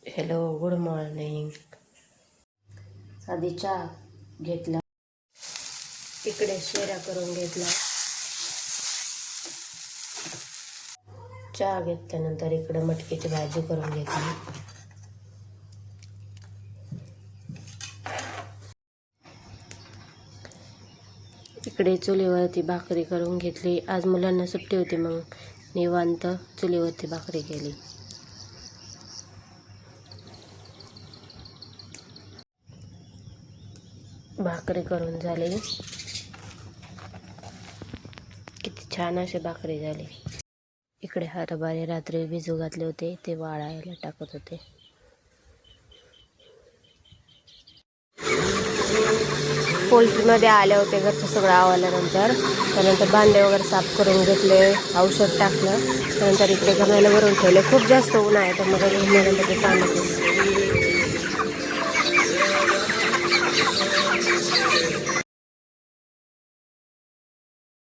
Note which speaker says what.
Speaker 1: Hello, good morning. आधी चहा घेतला, इकडे शेऱ्या करून घेतला. चहा घेतल्यानंतर इकडे मटकीची भाजी करून घेतली. इकडे चुलीवरती भाकरी करून घेतली. आज मुलांना सुट्टी होती, मग निवांत चुलीवरती भाकरी केली. भाकरी करून झाली. किती छान असे भाकरी झाली. इकडे हरभरे रात्री भिजू घातले होते, ते वाळायला टाकत होते. पोल्ट्रीमध्ये आले होते. घरचं सगळं आवरल्यानंतर त्यानंतर भांडे वगैरे साफ करून घेतले, औषध टाकलं. त्यानंतर इकडे गमल्याला भरून ठेवले. खूप जास्त ऊन आहे, तर मग ते पाणी